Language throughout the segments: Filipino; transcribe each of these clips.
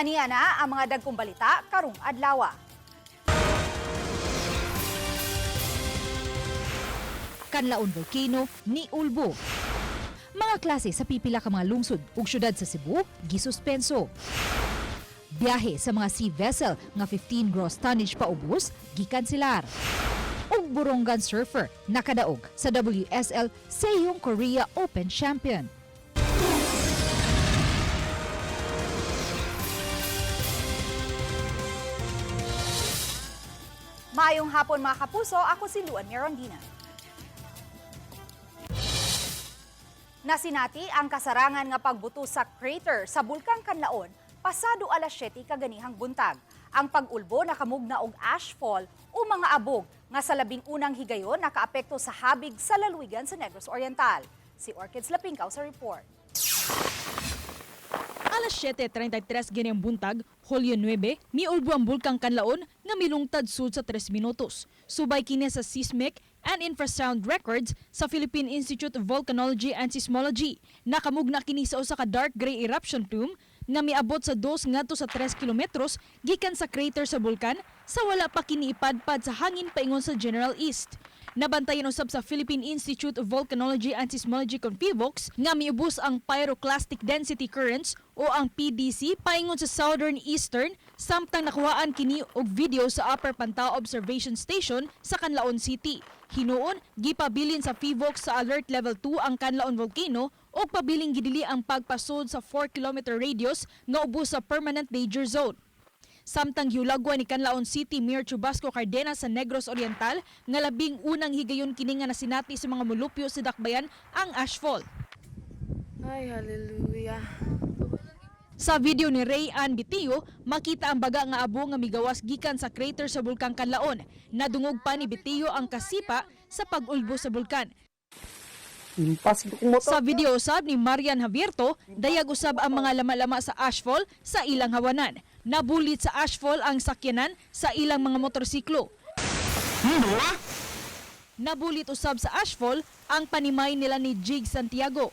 Aniya na ang mga dagkong balita karong adlaw. Kanlaon Volcano ni Ulbo. Mga klase sa pipila ka mga lungsod ug syudad sa Cebu gisuspenso. Biyahe sa mga sea vessel nga 15 gross tonnage paubos gikanselar. Ug buronggan surfer nakadaog sa WSL Seoul Korea Open Champion. Maayong hapon mga kapuso, ako si Luan Mirondina. Nasinati ang kasarangan nga pagbuto sa crater sa Bulkang Kanlaon pasado alas 7 kaganihang buntag. Ang pag-ulbo nakamugna og ashfall o mga abog nga sa labing unang higayon nakaapekto sa habig sa lalawigan sa Negros Oriental. Si Orchids Lapincaw sa report. Alas 7:33 ganiyang buntag, Hulyo 9, miulbo ang Bulkang Kanlaon nga milungtad sud sa 3 minutos. Subay kini sa Seismic and Infrasound Records sa Philippine Institute of Volcanology and Seismology. Nakamugna kini sa usa ka dark gray eruption plume nga miabot sa 2 ngadto sa 3 kilometros gikan sa crater sa bulkan sa wala pa kini ipadpad sa hangin paingon sa General East. Nabantayan usab sa Philippine Institute of Volcanology and Seismology Confivox nga miubos ang pyroclastic density currents o ang PDC paingon sa Southern Eastern samtang nakuhaan kini og video sa Upper Pantao Observation Station sa Canlaon City. Hinuon, gipabilin sa PHIVOX sa Alert Level 2 ang Canlaon Volcano o pabiling gidili ang pagpasod sa 4-kilometer radius nga ubos sa Permanent Danger Zone. Samtang hiulagwa ni Canlaon City Mayor Chubasco Cardenas sa Negros Oriental nga labing unang higayon kini nga nasinati sa mga mulupyo sa dakbayan ang ashfall. Ay, hallelujah. Sa video ni Ray Ann Bitio, makita ang baga nga abo nga migawas gikan sa crater sa Bulkang Kanlaon. Nadungog pa ni Bitio ang kasipa sa pag-ulbo sa bulkan. Sa video usab ni Marian Javierto, dayag usab ang mga lama-lama sa ashfall sa ilang hawanan. Nabulit sa ashfall ang sakyanan sa ilang mga motorsiklo. Nabulit usab sa ashfall ang panimay nila ni Jig Santiago.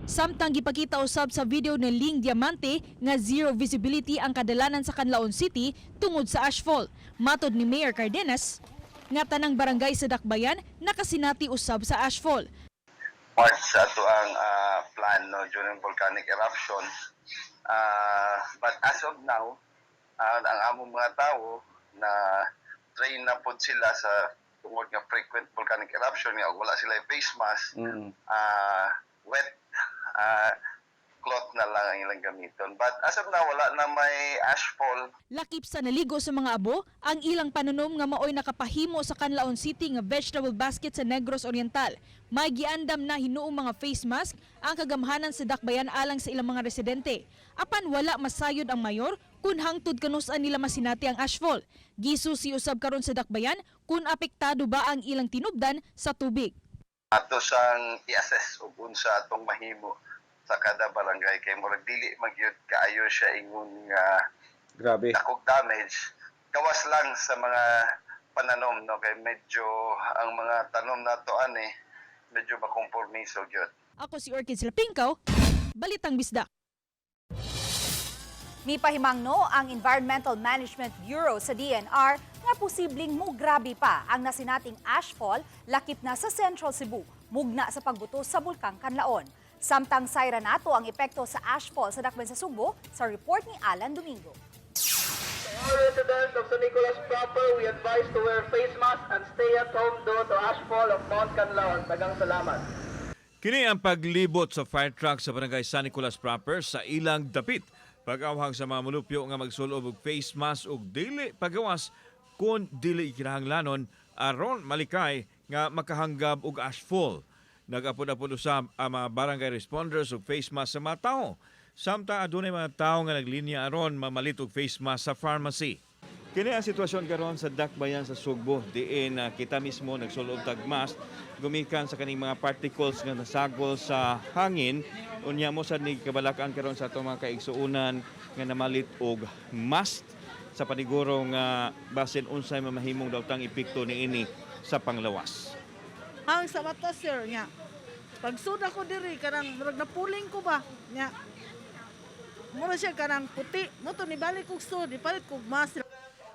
Samtang gipakita usab sa video ni Ling Diamante nga zero visibility ang kadalanan sa Canlaon City tungod sa ashfall. Matod ni Mayor Cardenas, nga tanang barangay sa dakbayan nakasinati usab sa ashfall. March sa ato ang plan no, during volcanic eruption. But as of now, ang among mga tao na train na po sila sa tungod nga frequent volcanic eruption nga wala sila face mask, wet cloth na lang ang ilang gamiton. But as of now, wala na may ashfall. Lakip sa naligo sa mga abo, ang ilang panunom nga maoy nakapahimo sa Canlaon City nga vegetable basket sa Negros Oriental. May giandam na hinuong mga face mask ang kagamhanan sa dakbayan alang sa ilang mga residente. Apan wala masayod ang mayor kung hangtod kanusan nila masinati ang ashfall. Gisusi usab karon sa dakbayan kung apektado ba ang ilang tinubdan sa tubig. Ato sang i-assess ug unsa atong mahimo sa kada barangay kay murag dili magyud kaayo siya ingon nga grabe dakog damage. Gawas lang sa mga pananom no kay medyo ang mga tanom nato ani medyo makompormiso gyud. Ako si Orchids Lapincaw, Balitang Bisdak. Mipahimangno ang Environmental Management Bureau sa DNR nga posibleng mugrabe pa ang nasinating ashfall lakip na sa Central Cebu, mugna sa pagbuto sa Bulkang Kanlaon. Samtang sayra nato ang epekto sa ashfall sa dakbayan sa Subo sa report ni Alan Domingo. All residents of San Nicolas proper, we advise to wear face mask and stay at home due to ashfall of Mount Canlaon. Daghang salamat. Kini ang paglibot sa fire truck sa barangay San Nicolas proper sa ilang dapit. Pag-awhang sa mga mulupyo nga magsulob og face mask ug dili pagawas kun dili kinahanglanon aron malikay nga makahanggab og ashfall. Nag-apod-apod usab ang mga barangay responders og face mask sa mga tawo. Samtang adunay mga tawo nga naglinya aron mamalit og face mask sa pharmacy. Kini ang sitwasyon karon sa dakbayan sa Sugbo diin kita mismo nagsulob tag mask gumikan sa kaning mga particles nga nasagol sa hangin. Unya mo sad ni kabalakan karon sa atong mga kaigsuonan nga namalit og mask sa paniguro nga basin unsay mamahimong dawtang epekto niini sa panglawas. Ang sa mata, sir, nya. Pag suda ko diri, karang murag napuling ko ba? Nya. muna siya kanang puti. Moto ni balik kog so, di palit kog mas.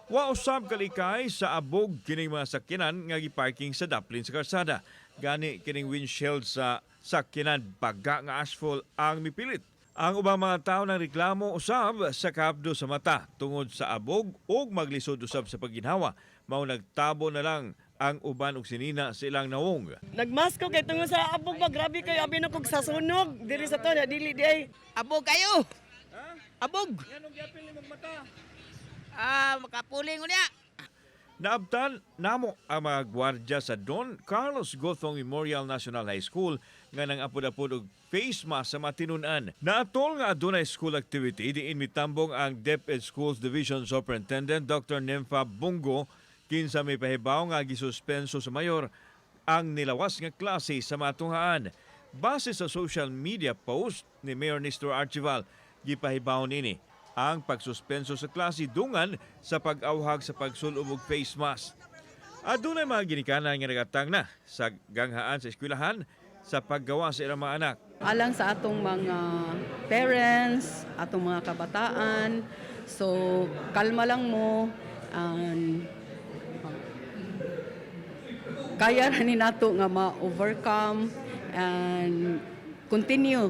Wa usab kalikay sa abog kining mga sakyanan nga giparking sa daplin sa karsada. Gani kining windshield sa sakyanan baga nga asphalt ang mipilit. Ang ubang mga tao nang reklamo usab sa kabdo sa mata tungod sa abog ug maglisod usab sa pagginhawa. Mao nagtabo na lang ang uban og sinina sa ilang nawong. Nagmas ko kay tungod sa abog ba, grabe kayo abi na kog sa sunog. Diri sa to na dili di ay. Abog kayo. Abog. Yanong gyapil nimong mata. Makapuling ko niya. Naabtan namo ang mga gwardya sa Don Carlos Gothong Memorial National High School nga nang apod-apod og face mask sa matinun-an. Naatol nga adunay school activity diin mitambong ang DepEd Schools Division Superintendent Dr. Nympha Bungo kinsa may pahibaw nga gisuspenso sa mayor ang nilawas nga klase sa matunghaan. Base sa social media post ni Mayor Nestor Archival, gipahibaw nini ang pagsuspenso sa klase dungan sa pag-awhag sa pagsulob og face mask. Adunay mga ginikanan nga nagatang na sa ganghaan sa eskwelahan sa paggawa sa ilang mga anak. Alang sa atong mga parents, atong mga kabataan. So, kalma lang mo. Kaya na ni nato nga ma-overcome and continue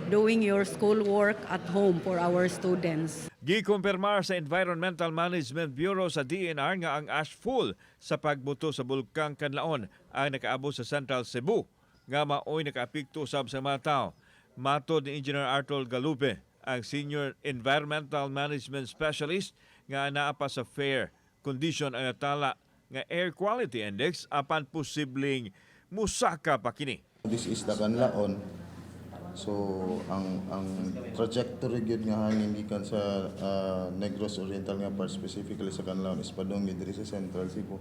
doing your schoolwork at home for our students. Gikumpirmar sa Environmental Management Bureau sa DNR nga ang ashfall sa pagbuto sa Bulkang Kanlaon ang nakaabot sa Central Cebu nga maoy nakaapekto usab sa mga tao. Matod ni Engineer Artol Galupe, ang Senior Environmental Management Specialist nga anaa pa sa fair condition ang natala nga Air Quality Index apan posibleng musaka pa kini. This is the Kanlaon. So ang trajectory gyud nga hangin gikan sa Negros Oriental nga part specifically sa Kanlaon is padong diri sa Central Cebu.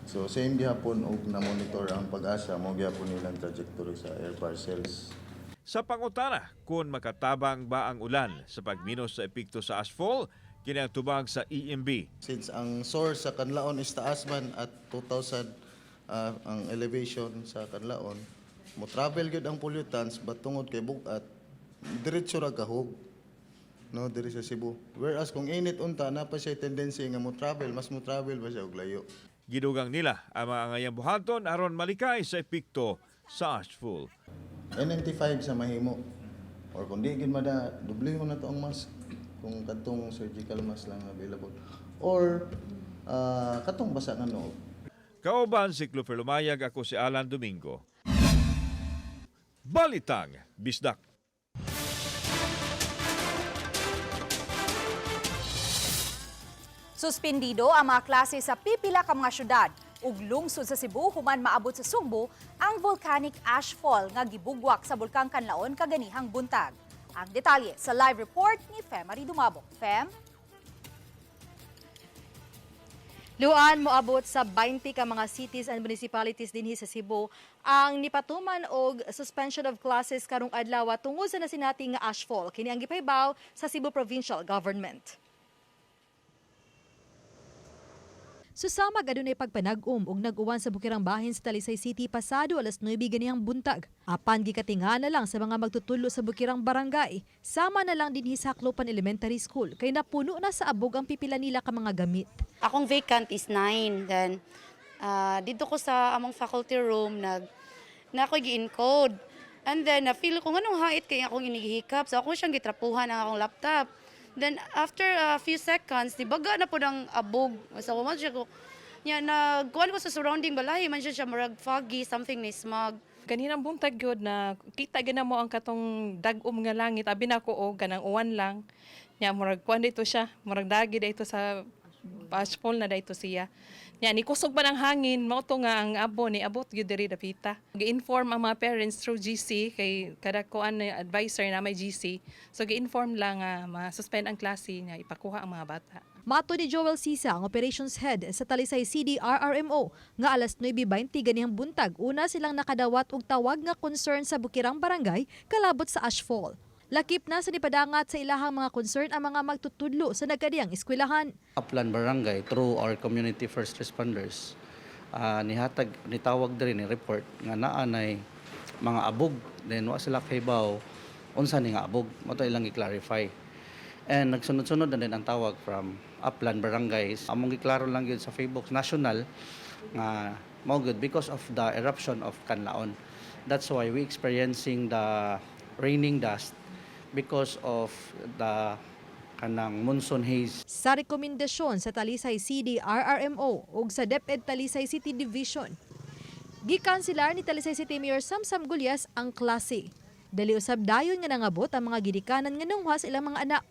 So same gihapon og na monitor ang pag-asa mo gihapon nilang trajectory sa air parcels. Sa pangutana kung makatabang ba ang ulan sa pagminos sa epekto sa asphalt, kini ang tubag sa EMB. Since ang source sa Kanlaon is taas man at 2,000 ang elevation sa Kanlaon, mo travel gyud ang pollutants but tungod kay bugat diretso ra kahog no diri sa Cebu. Whereas kung init unta na pa siya tendency nga mo travel ba siya og layo. Gidugang nila ang mga ngayang buhaton aron malikay sa epekto sa asphalt. N95 sa mahimo or kung di gid mada dublihon na to ang mask kung katong surgical mask lang available or katong basa nga noob. Kauban si Clover Lumayag, ako si Alan Domingo. Balitang Bisdak. Suspendido ang mga klase sa pipila ka mga syudad ug lungsod sa Cebu human maabot sa Sugbo ang volcanic ashfall nga gibugwak sa Bulkang Kanlaon kaganihang buntag. Ang detalye sa live report ni Femari Dumabok. Fem? Luan moabot sa 20 ka mga cities and municipalities dinhi sa Cebu ang nipatuman og suspension of classes karong adlaw tungod sa nasinati nga ashfall kini ang gipahibaw sa Cebu Provincial Government. Susamag adunay pagpanag-um og nag-uwan sa bukirang bahin sa Talisay City pasado alas 9 ganihang buntag. Apan gikatingala lang sa mga magtutulo sa bukirang barangay. Sama na lang dinhi sa Aklopan Elementary School kay napuno na sa abog ang pipila nila ka mga gamit. Akong vacant is 9. Then dito ko sa among faculty room na ako gi-encode. And then na-feel ko nganong hait kay akong inihikap. So ako siyang gitrapuhan ang akong laptop. Then after a few seconds, baga na po ng abog. So kuman siya ko, nagkuhan ko sa surrounding balay, man siya marag foggy, something ni smog. Ganinang buntag yun na kita gina mo ang katong dagom nga langit, abi na ko o ganang uwan lang. Murag kuhan dito siya, murag dagi dito sa ashfall na dito siya. Ikusog ba ng hangin, mao to nga ang abo ni abot gyud diri dapita. Gi-inform ang mga parents through GC kay kada kuan na advisor na may GC. So gi-inform lang ma-suspend ang klase nga ipakuha ang mga bata. Mato ni Joel Sisa, ang operations head sa Talisay CDRRMO, nga alas 9:20 ganihang buntag una silang nakadawat og tawag nga concern sa bukirang barangay kalabot sa ashfall. Lakip na sa nipadangat sa ilahang mga concern ang mga magtutudlo sa nagkadiyang eskwelahan. Upland Barangay through our community first responders nitawag diri ni report nga naa nay mga abog then wa sila kahibaw unsa ni nga abog, mo to ilang i-clarify. And nagsunod-sunod na din ang tawag from upland barangays. Among giklaro lang yun sa Facebook National nga mao good because of the eruption of Canlaon. That's why we experiencing the raining dust because of the kanang monsoon haze. Sa rekomendasyon sa Talisay CD RRMO ug sa DepEd Talisay City Division, gikanselar ni Talisay City Mayor Samsam Gulyas ang klase. Dali usab dayon nga nangabot ang mga gidikanan nga nungwas ilang mga anak.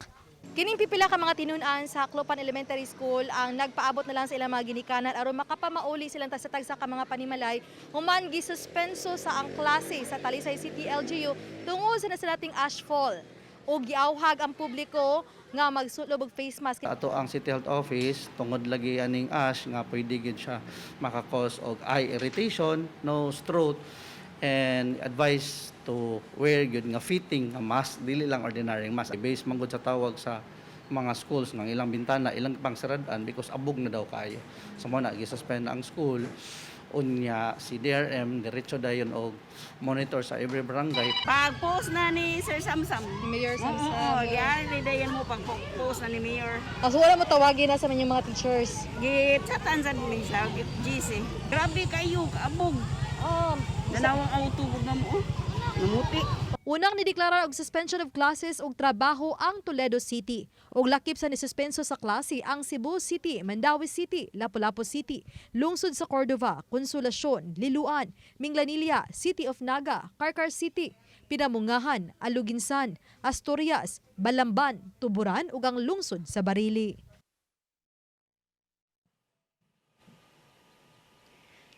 Kining pipila ka mga tinun-an sa Aklopan Elementary School ang nagpaabot na lang sa ilang mga ginikanan aron makapamauli silang tagsa-tagsa ka mga panimalay human gisuspenso sa ang klase sa Talisay City LGU tungod sa nasalating ashfall o giawhag ang publiko nga magsulob og face mask. Ato ang City Health Office tungod lagi aning ash nga pwede gid siya makakause og eye irritation, nose, throat, and advice to wear gyud nga fitting nga mask, dili lang ordinary mask. Based man gud sa tawag sa mga schools ng ilang bintana, ilang pang saradan because abog na daw kayo. So mo na gi-suspend ang school. Unya si DRM diretso dayon og monitor sa every barangay. Pag-post na ni Sir Samsam. Mayor Samsam. Oo, yan, dayan mo pag-post na ni Mayor. So wala mo tawagin na sa mga teachers. Git-chatan sa din siya, git-GC. Grabe kayo, kaabog. Dalawang auto na mo. Namuti. Unang nideklara og suspension of classes ug trabaho ang Toledo City. Ug lakip sa nisuspenso sa klase ang Cebu City, Mandawi City, Lapu-Lapu City, lungsod sa Cordova, Consolacion, Liloan, Minglanilla, City of Naga, Carcar City, Pinamungahan, Aluginsan, Asturias, Balamban, Tuburan ug ang lungsod sa Barili.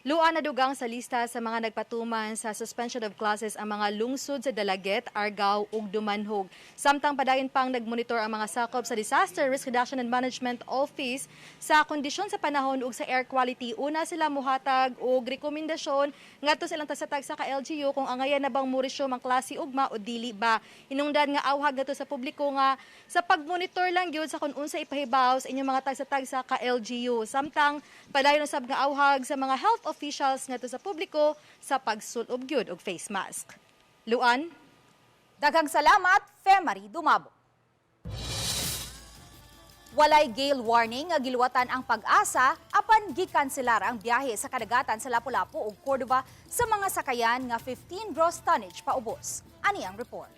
Luan na dugang sa lista sa mga nagpatuman sa suspension of classes ang mga lungsod sa Dalaget, Argao ug Dumanhog. Samtang padayon pang nagmonitor ang mga sakop sa Disaster Risk Reduction and Management Office sa kondisyon sa panahon ug sa air quality. Una sila muhatag og rekomendasyon ngadto silang tasatag sa LGU kung angayan na bang murisyo mang klase ugma o dili ba. Hinungdan nga awhag ngadto sa publiko nga sa pagmonitor lang gyud sa kun unsa ipahibaw sa inyong mga tagsatag sa LGU. Samtang padayon usab nga awhag sa mga health officials ngadto sa publiko sa pagsulob gyud og face mask. Luan, Daghang salamat, Femari Dumabo. Walay gale warning nga giluwatan ang Pag-asa apan gikanselar ang biyahe sa kadagatan sa Lapu-Lapu ug Cordova sa mga sakayan nga 15 gross tonnage paubos. Ani ang report.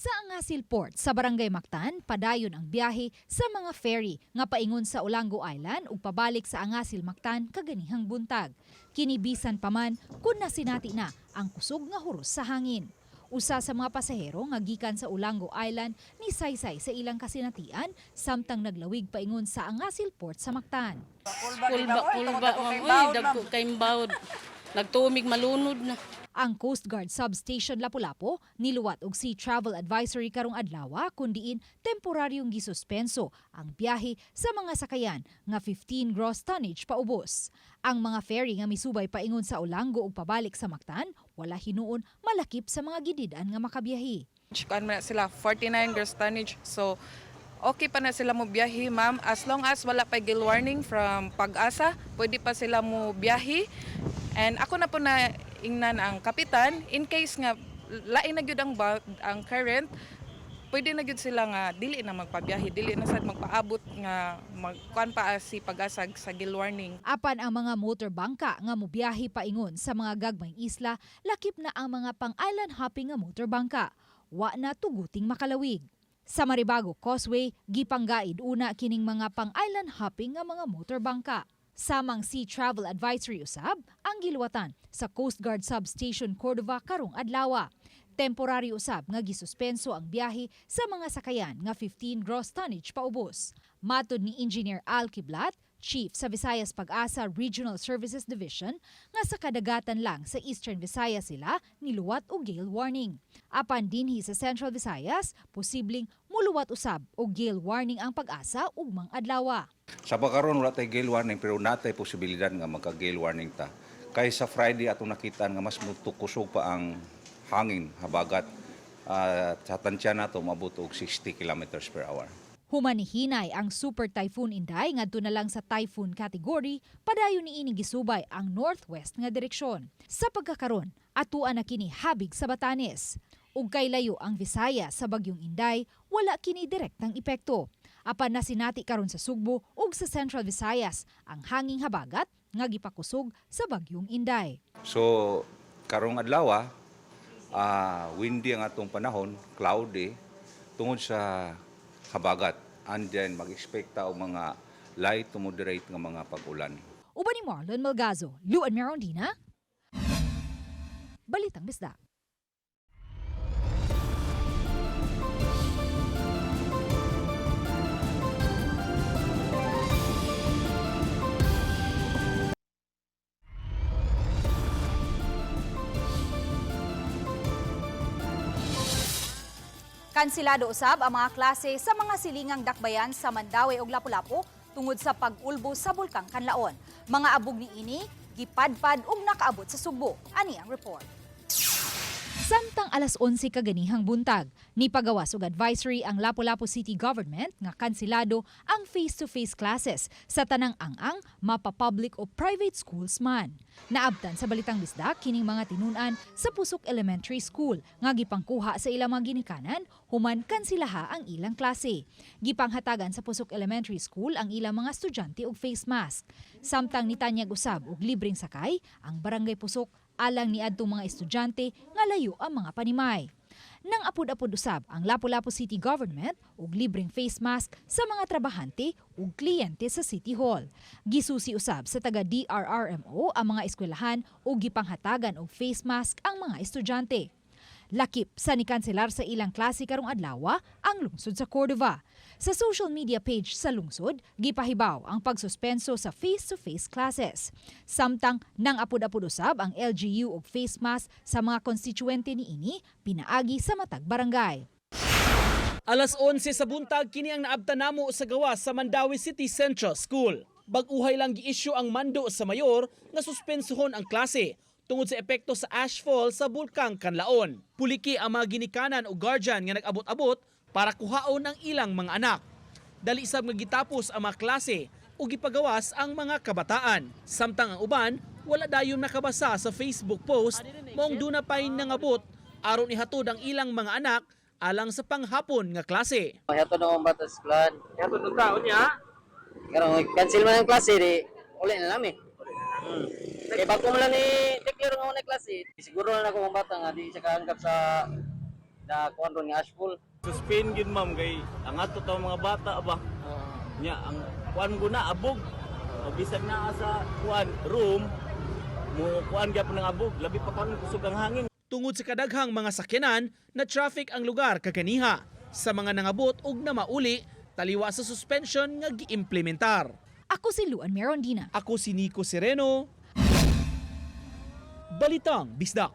Sa Angasil Port sa Barangay Mactan, padayon ang biyahe sa mga ferry nga paingon sa Olango Island ug pabalik sa Angasil Mactan kaganihang buntag. Kinibisan pa man kun nasinati na ang kusog nga huros sa hangin. Usa sa mga pasahero nga gikan sa Olango Island ni saysay sa ilang kasinatian samtang naglawig paingon sa Angasil Port sa Mactan. Kulba, ma'am. Dagko kay imbawd. Nagtumig malunod na. Ang Coast Guard Substation Lapu-Lapu niluwat og Sea Travel Advisory karong adlaw kundiin temporaryong gisuspenso ang biyahe sa mga sakayan nga 15 gross tonnage paubos. Ang mga ferry nga misubay paingon sa Olango ug pabalik sa Mactan wala hinuon malakip sa mga gidid-an nga makabiyahe. Kuan man sila 49 gross tonnage. So okay pa na sila mo biyahe, ma'am. As long as wala pa gale warning from Pag-asa, pwede pa sila mo biyahe. And ako na po na ingnan ang kapitan in case nga lain na gyud ang current, pwede na gyud sila nga dili na magpabiyahe, dili na sad magpaabot nga magkuan pa si Pag-asa sa gale warning. Apan ang mga motorbangka nga mobiyahe paingon sa mga gagmayng isla, lakip na ang mga pang-island hopping nga motorbangka. Wa na tuguting makalawig. Sa Maribago Causeway, gipanggaid una kining mga pang-island hopping nga mga motorbangka. Samang Sea Travel Advisory usab ang giluwatan sa Coast Guard Substation Cordova karong adlaw. Temporary usab nga gisuspenso ang biyahe sa mga sakayan nga 15 gross tonnage paubos. Matod ni Engineer Al Kiblat, Chief sa Visayas Pag-asa Regional Services Division, nga sa kadagatan lang sa Eastern Visayas sila niluwat og gale warning. Apan dinhi sa Central Visayas, posibleng muluwat usab og gale warning ang Pag-asa ugmang adlaw. Sa pagkaroon wala tay gale warning pero natay posibilidad nga magka-gale warning ta. Kay sa Friday ato nakita nga mas mutukusog pa ang hangin habagat sa tansya nato mabot og 60 kilometers per hour. Humanihinay ang Super Typhoon Inday ngadto na lang sa typhoon category, padayon niini gisubay ang northwest nga direksyon. Sa pagkakaron, atuan na kini habig sa Batanes. Ug kay layo ang Visayas sa bagyong Inday, wala kini direktang epekto. Apan na sinati karon sa Sugbo ug sa Central Visayas ang hanging habagat nga gipakusog sa bagyong Inday. So karong adlaw windy ang atong panahon, cloudy tungod sa habagat. And then mag-expect ta og mga light to moderate nga mga pag-ulan. Uban ni Marlon Malgazo, Luan Merondina, Balitang Bisdak. Kansilado usab ang mga klase sa mga silingang dakbayan sa Mandaue ug Lapu-Lapu tungod sa pag-ulbo sa bulkang Kanlaon. Mga abog ni ini gipadpad ug nakaabot sa Sugbo. Ani ang report. Samtang alas 11 kaganihang buntag, nipagawas og advisory ang Lapu-Lapu City Government nga kansilado ang face-to-face classes sa tanang ang-ang, mapa-public o private schools man. Naabtan sa Balitang Bisdak kining mga tinunan sa Pusok Elementary School nga gipangkuha sa ilang mga ginikanan human kansilaha ang ilang klase. Gipanghatagan sa Pusok Elementary School ang ilang mga estudyante og face mask. Samtang nitanyag usab og libreng sakay ang Barangay Pusok alang ni adtong mga estudyante nga layo ang mga panimay. Nang apod-apod usab ang Lapu-Lapu City Government og libreng face mask sa mga trabahante ug kliyente sa City Hall. Gisusi usab sa taga DRRMO ang mga eskwelahan ug gipanghatagan og face mask ang mga estudyante. Lakip sa nikanselar sa ilang klase karong adlaw ang lungsod sa Cordova. Sa social media page sa lungsod, gipahibaw ang pagsuspenso sa face-to-face classes. Samtang nang apod-apod usab ang LGU og face mask sa mga konstituente niini pinaagi sa matag barangay. Alas 11 sa buntag kini ang naabtan namo sa gawas sa Mandaue City Central School. Bag-uhay lang gi-issue ang mando sa mayor nga suspensohon ang klase tungod sa epekto sa ashfall sa bulkang Kanlaon. Puliki ang mga ginikanan o guardian nga nag-abot-abot para kuhaon ang ilang mga anak. Dali sab nga gitapos ang mga klase o gipagawas ang mga kabataan. Samtang ang uban, wala dayon nakabasa sa Facebook post maong duna pay nangabot aron ihatod ang ilang mga anak alang sa panghapon nga klase. Hato na ang batas plan. Hato ng taon niya. Karong cancel man ang klase di uli na namin. Kaya bago mo lang i-declare nga na klase, siguro na ako mga bata nga di siya kaanggap sa na kuwan ron nga ashfall. Suspend yun ma'am kay ang ato taong mga bata ba. Nya ang kuan ko na abog. Bisag na sa kuan room mo kuan gyapon ng abog, labi pa karon kusog ang hangin. Tungod sa kadaghang mga sakyanan na traffic ang lugar kaganiha. Sa mga nangabot ug na mauli, taliwa sa suspension nga giimplementar. Ako si Luan Merondina. Ako si Nico Sereno. Balitang Bisdak.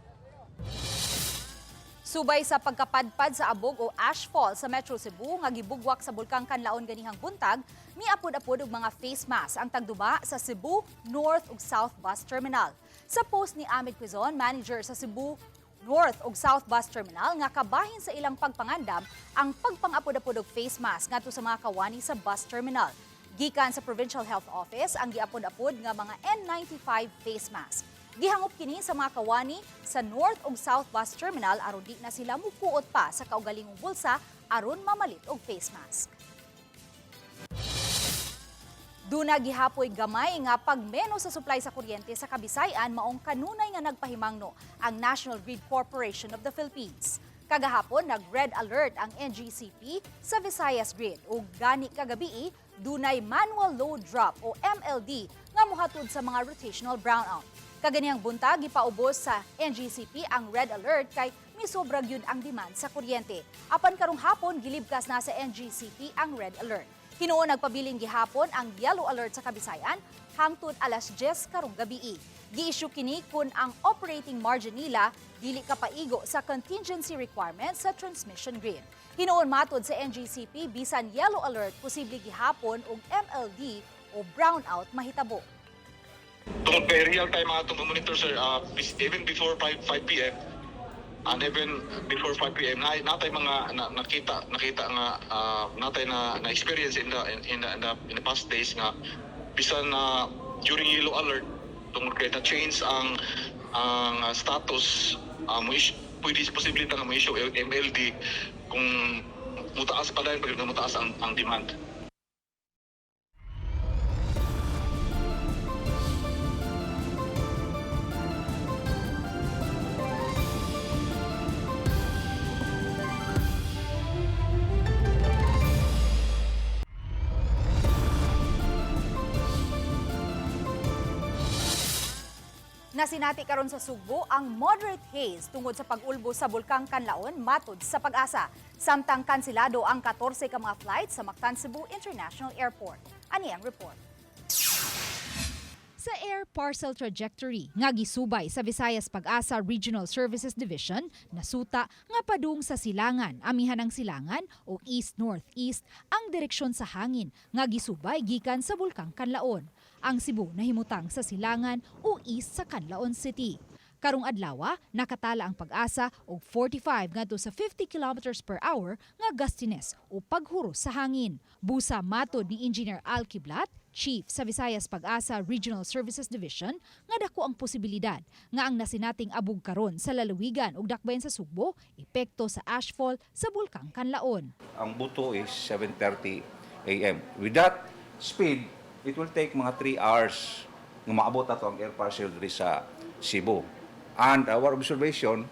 Subay sa pagkapadpad sa abog o ashfall sa Metro Cebu nga gibugwak sa bulkang Kanlaon ganihang buntag, miapod-apod og mga face mask ang tagduba sa Cebu North ug South Bus Terminal. Sa post ni Amit Quizon, manager sa Cebu North ug South Bus Terminal, nga kabahin sa ilang pagpangandam ang pagpangapod-apod og face mask ngadto sa mga kawani sa bus terminal. Gikan sa Provincial Health Office ang giapod-apod nga mga N95 face mask. Gihangop kini sa mga kawani sa North ug South Bus Terminal aron di na sila mukuot pa sa kaugalingong bulsa aron mamalit og face mask. Duna gihapoy gamay nga pagmeno sa supply sa kuryente sa Kabisayan maong kanunay nga nagpahimangno ang National Grid Corporation of the Philippines. Kagahapon nag-red alert ang NGCP sa Visayas Grid ug gani kagabi dunay manual load drop o MLD nga mohatod sa mga rotational brownout. Kaganihang buntag gipaubos sa NGCP ang red alert kay misobra gyud ang demand sa kuryente. Apan karong hapon gilibkas na sa NGCP ang red alert. Hinuon nagpabiling gihapon ang yellow alert sa Kabisayan hangtod alas 10 karong gabi. Gi-issue kini kun ang operating margin nila dili kapaigo sa contingency requirements sa transmission grid. Hinuon matod sa NGCP bisan yellow alert posible gihapon og MLD o brownout mahitabo. Tungkol kay real time atong monitor sir, even before 5 p.m. and even before 5 p.m. natay mga nakita nga natay na experience in the past days nga bisan na during yellow alert tungkol kay na change ang ang status pwede posibilita nga mo issue MLD kung mutaas pa dahil pag mutaas ang demand. Nasinati karon sa Sugbo ang moderate haze tungod sa pag-ulbo sa Bulkang Kanlaon matod sa Pag-asa. Samtang kansilado ang 14 ka mga flights sa Mactan Cebu International Airport. Ani ang report. Sa air parcel trajectory nga gisubay sa Visayas Pag-asa Regional Services Division, nasuta nga padung sa silangan, amihan ng silangan o east-northeast ang direksyon sa hangin nga gisubay gikan sa Bulkang Kanlaon. Ang Cebu nahimutang sa silangan o east sa Canlaon City. Karong adlaw, nakatala ang Pag-asa og 45 ngadto sa 50 kilometers per hour nga gustiness o paghuros sa hangin. Busa matod ni Engineer Al Kiblat, Chief sa Visayas Pag-asa Regional Services Division, nga dako ang posibilidad nga ang nasinating abog karon sa lalawigan ug dakbayan sa Sugbo epekto sa ashfall sa Bulkang Kanlaon. Ang buto is 7:30 a.m. With that speed, it will take mga 3 hours nga maabot ato ang air parcel diri sa Cebu. And our observation,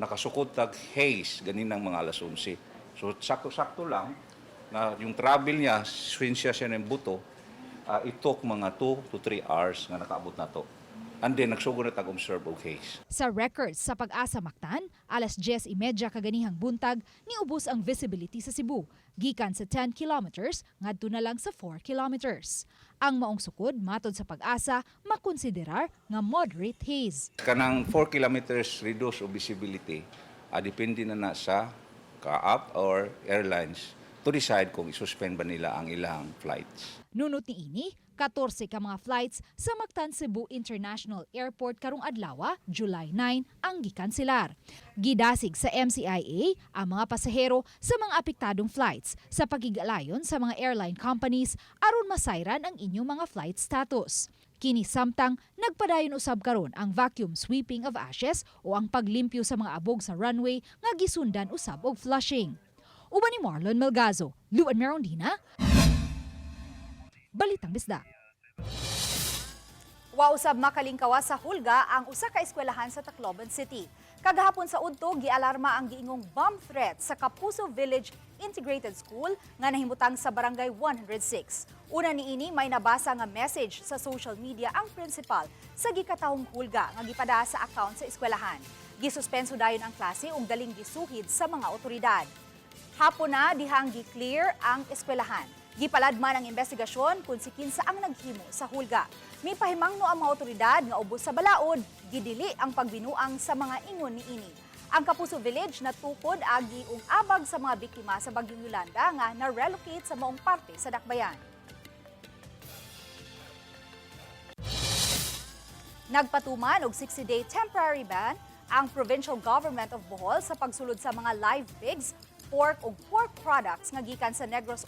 nakasukod tag haze ganinang mga alas 11. So sakto-sakto lang na yung travel niya, swing siya ng buto, it took mga 2 to 3 hours nga nakaabot na to. And then nagsugod na tag-observe og haze. Sa records sa Pag-asa Mactan, alas 10:30 kaganihang buntag niubos ang visibility sa Cebu, gikan sa 10 kilometers ngadto na lang sa 4 kilometers. Ang maong sukod matod sa Pag-asa makonsiderar nga moderate haze. Kanang 4 kilometers reduce o visibility, depende na sa CAAP or airlines to decide kung isuspend ba nila ang ilang flights. Nunot ni ini, 14 ka mga flights sa Mactan Cebu International Airport karong adlaw, July 9, ang gikanselar. Gidasig sa MCIA ang mga pasahero sa mga apektadong flights sa pagigalayon sa mga airline companies aron masayran ang inyong mga flight status. Kini samtang nagpadayon usab karon ang vacuum sweeping of ashes o ang paglimpyo sa mga abog sa runway nga gisundan usab og flushing. Uban ni Marlon Melgazo, Luan Merondina, Balitang Bisda. Wa usab makalingkawa sa hulga ang usa ka eskwelahan sa Tacloban City. Kagahapon sa udto gialarma ang giingong bomb threat sa Kapuso Village Integrated School nga nahimutang sa Barangay 106. Una niini may nabasa nga message sa social media ang principal sa gikatahong hulga nga gipada sa account sa eskwelahan. Gisuspenso dayon ang klase ug daling gisuhid sa mga otoridad. Hapon na dihang gi-clear ang eskwelahan. Gipalad man ang investigasyon kung si kinsa ang naghimo sa hulga. May pahimangno ang mga otoridad nga ubos sa balaod, gidili ang pagbinuang sa mga ingon niini. Ang Kapuso Village natukod agi ug abag sa mga biktima sa Bagyong Yolanda nga na-relocate sa maong parte sa dakbayan. Nagpatuman og 60-day temporary ban ang Provincial Government of Bohol sa pagsulod sa mga live pigs, pork ug pork products nga gikan sa Negros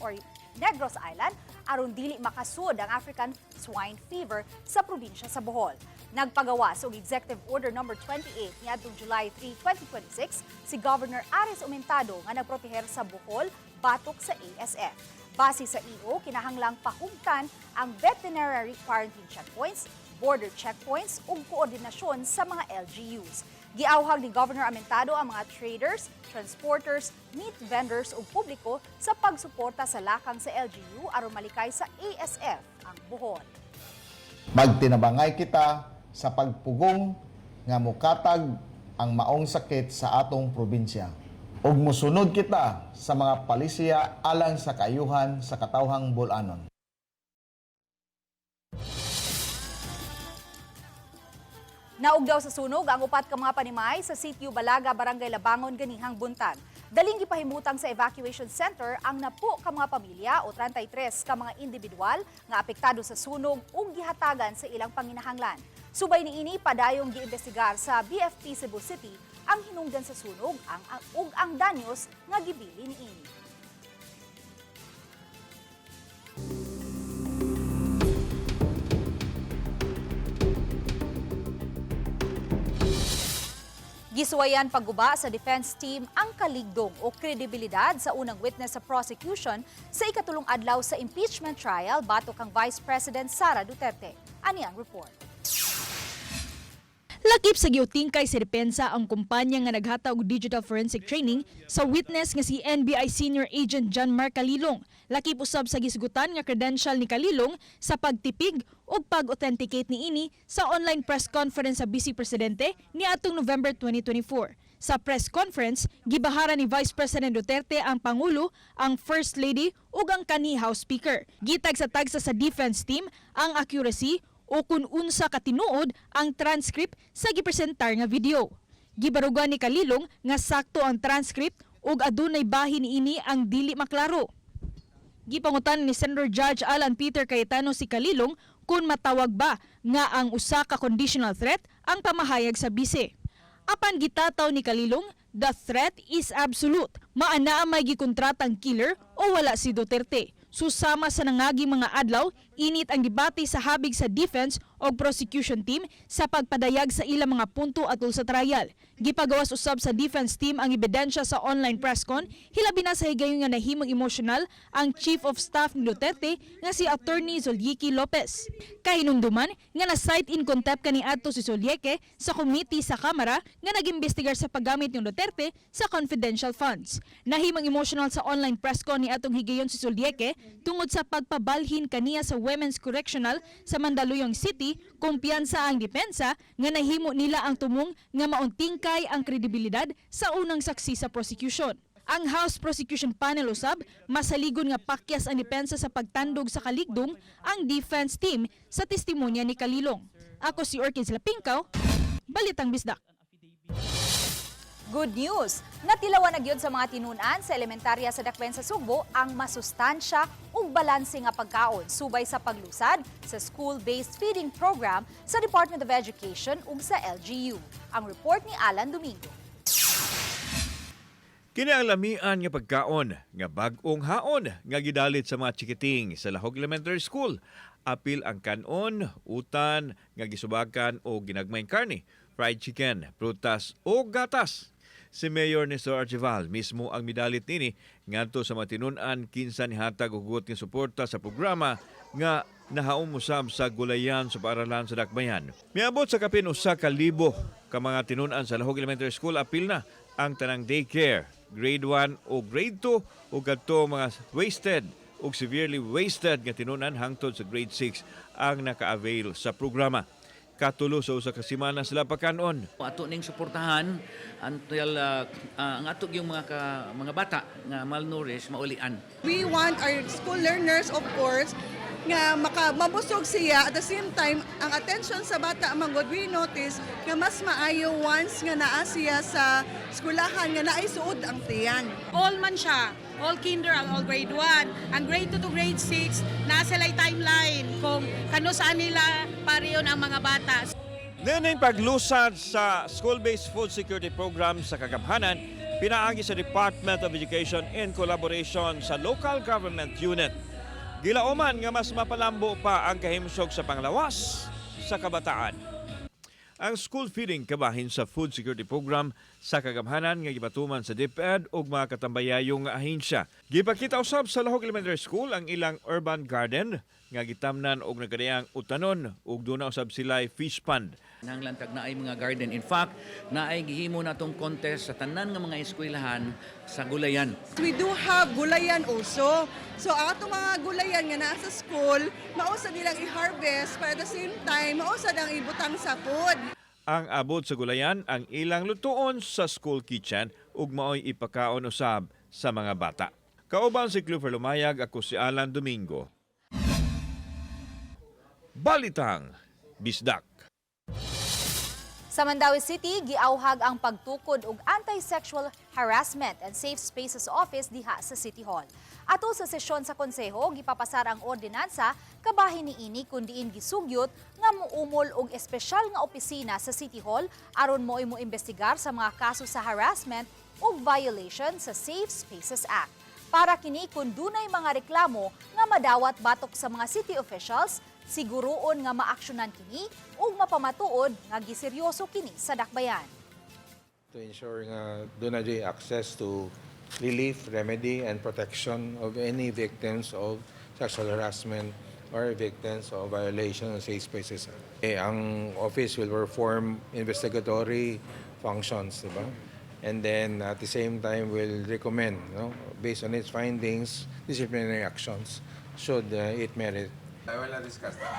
Island aron dili makasud ang African swine fever sa probinsya sa Bohol. Nagpagawas og Executive Order No. 28 niadtong July 3, 2026 si Governor Aris Umentado nga nagproteher sa Bohol batok sa ASF. Base sa EO, kinahanglang pahugtan ang veterinary quarantine checkpoints, border checkpoints ug koordinasyon sa mga LGUs. Giauhag ni Governor Amentado ang mga traders, transporters, meat vendors ug publiko sa pagsuporta sa lakang sa LGU aron malikay sa ASF ang Bohol. Magtinabangay kita sa pagpugong nga mukatag ang maong sakit sa atong probinsya. Ug musunod kita sa mga palisiya alang sa kayuhan sa katawhang bulanon. Naog daw sa sunog ang upat ka mga panimay sa Sitio Balaga, Barangay Labangon, ganihang buntag. Daling gipahimutang sa evacuation center ang napo ka mga pamilya o 33 ka mga individual nga apektado sa sunog ug gihatagan sa ilang panginahanglan. Subay niini padayong giimbestigar sa BFP Cebu City ang hinungdan sa sunog ug ang danyos nga gibili niini. Gisuwayan pagguba sa defense team ang kaligdong o kredibilidad sa unang witness sa prosecution sa ikatulong adlaw sa impeachment trial batok kang Vice President Sara Duterte. Ani ang report. Lakip sa giutingkay sa depensa ang kumpanya nga naghatag og digital forensic training sa witness nga si NBI Senior Agent John Mark Calilong. Lakip usab sa gisgutan nga credential ni Calilong sa pagtipig o pag-authenticate niini sa online press conference sa Vice Presidente niadtong November 2024. Sa press conference, gibahara ni Vice President Duterte ang Pangulo, ang First Lady ug ang kanhi House Speaker. Gitag sa tagsa sa defense team ang accuracy o kung unsa katinuod ang transcript sa gipresentar nga video. Gibarugan ni Calilong nga sakto ang transcript ug adunay bahin niini ang dili maklaro. Gipangutan ni Senator Judge Alan Peter Cayetano si Calilong kung matawag ba nga ang usa ka conditional threat ang pamahayag sa bise. Apan gitataw ni Calilong, the threat is absolute. Maana may gikontratang killer o wala si Duterte. Susama sa nangagi mga adlaw, init ang debate sa habig sa defense o prosecution team sa pagpadayag sa ilang mga punto atol sa trial. Gipagawas usab sa defense team ang ebidensya sa online presscon, hilabi na sa higayon nga nahimong emotional ang Chief of Staff ni Duterte nga si Attorney Zolieque Lopez. Kahinumduman nga na-cite in contempt kaniadto si Zolieque sa committee sa Kamara nga nag-imbestigar sa paggamit ni Duterte sa confidential funds. Nahimong emotional sa online presscon ni atong higayon si Zolieque tungod sa pagpabalhin kaniya sa Women's Correctional sa Mandaluyong City, kumpiyansa ang depensa nga nahimo nila ang tumong nga mauntingkay ang kredibilidad sa unang saksi sa prosecution. Ang House Prosecution Panel usab masaligon nga pakyas ang depensa sa pagtandog sa kaligdong ang defense team sa testimonya ni Calilong. Ako si Orchids Lapingkaw, Balitang Bisdak. Good news! Natilawan na gyud sa mga tinunan sa elementarya sa Dakwen sa Sugbo ang masustansya ug balanse nga pagkaon subay sa paglusad sa school-based feeding program sa Department of Education ug sa LGU. Ang report ni Alan Domingo. Kini ang lamian nga pagkaon nga bag-ong haon nga gidalit sa mga chikiting sa Lahog Elementary School. Apil ang kanon, utan nga gisubakan o ginagmayng karne, fried chicken, prutas o gatas. Si Mayor Nestor Archival mismo ang midalit nini ngadto sa matinunan kinsa nihatag og hugot nga suporta sa programa nga nahaumusab sa gulayan sa paaralan sa Dakbayan. Miabot sa kapin usa ka libo ka mga tinunan sa Lahog Elementary School apil na ang tanang daycare, grade 1 o grade 2 o kadto mga wasted o severely wasted nga tinunan hangtod sa grade 6 ang naka-avail sa programa. Katulo sa usa ka semana sila pakanon. Ato ning suportahan until ang ato yung mga bata nga malnourished maulian. We want our school learners, of course, nga mabusog siya. At the same time, ang attention sa bata, manggod, we notice nga mas maayo once nga naa siya sa skulahan nga naay suod ang tiyan. All man siya. All kinder ang all grade 1. Ang grade 2 to grade 6, nasa lay timeline kung kano saan nila pariyon ang mga bata. Naning paglusad sa school-based food security program sa Kagamhanan, pinaagi sa Department of Education in collaboration sa local government unit. Gilauman nga mas mapalambo pa ang kahimsog sa panglawas sa kabataan. Ang school feeding kabahin sa food security program sa Kagamhanan nga gibatuman sa DepEd ug mga katambayayong ahensya. Gipakita usab sa Lahog Elementary School ang ilang urban garden nga gitamnan og nagkadayang utanon ug duna usab sila fish pond. Nanglantag na ay mga garden. In fact, na ay gihimo natong contest sa tanan nga mga eskwelahan sa gulayan. We do have gulayan also. So ang atong mga gulayan nga naa sa school, mausad nilang i-harvest para at the same time, mausad ang ibutang sa food. Ang abot sa gulayan ang ilang lutuon sa school kitchen ug maoy ipakaon usab sa mga bata. Kauban si Clufer Lumayag, ako si Alan Domingo. Balitang Bisdak. Sa Mandaue City, giauhag ang pagtukod og Anti-Sexual Harassment and Safe Spaces Office diha sa City Hall. Ato sa sesyon sa konseho, gipapasar ang ordinansa kabahin niini kun diin gisugyot nga muumol og espesyal nga opisina sa City Hall aron mo'y imbestigar sa mga kaso sa harassment ug violation sa Safe Spaces Act. Para kini kun dunay mga reklamo nga madawat batok sa mga city officials, siguroon nga maaksyonan kini ug mapamatuod nga giseryoso kini sa dakbayan. to ensure nga doon na di access to relief, remedy, and protection of any victims of sexual harassment or victims of violation of safe spaces. Ang office will perform investigatory functions, diba? And then at the same time will recommend, based on its findings, disciplinary actions should it merit. I will not discuss that.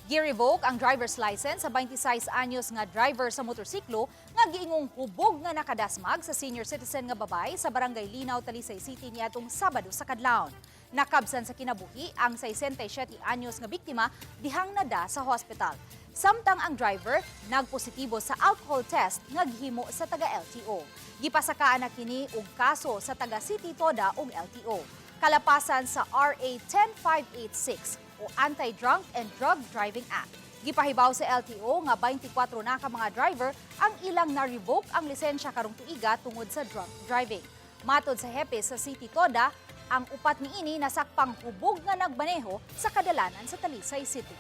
Gi-revoke ang driver's license sa 26 anyos nga driver sa motorsiklo nga giingong hubog nga nakadasmag sa senior citizen nga babay sa Barangay Linaw, Talisay City niadtong Sabado sa kadlawon. Nakabsan sa kinabuhi ang 67 anyos nga biktima dihang nada sa hospital. Samtang ang driver nagpositibo sa alcohol test nga gihimo sa taga-LTO. Gipasakaan na kini og kaso sa taga-City Toda ug LTO. Kalapasan sa RA 10586 o Anti-Drunk and Drug Driving Act. Gipahibaw sa LTO nga 24 na ka mga driver ang ilang na-revoke ang lisensya karong tuiga tungod sa drunk driving. Matod sa hepe sa City Toda, ang upat niini nasakpang hubog nga nagmaneho sa kadalanan sa Talisay City.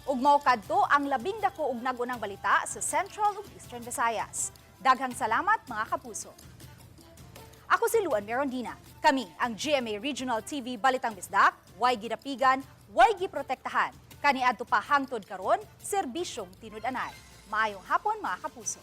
Ug mao kadto ang labing dako ug nagunang balita sa Central ug Eastern Visayas. Daghang salamat mga kapuso. Ako si Luan Merondina. Kami ang GMA Regional TV Balitang Bisdak, way gidapigan, way giprotektahan. Kaniadto pa hangtod karon, serbisyong tinud-anay. Maayong hapon mga kapuso.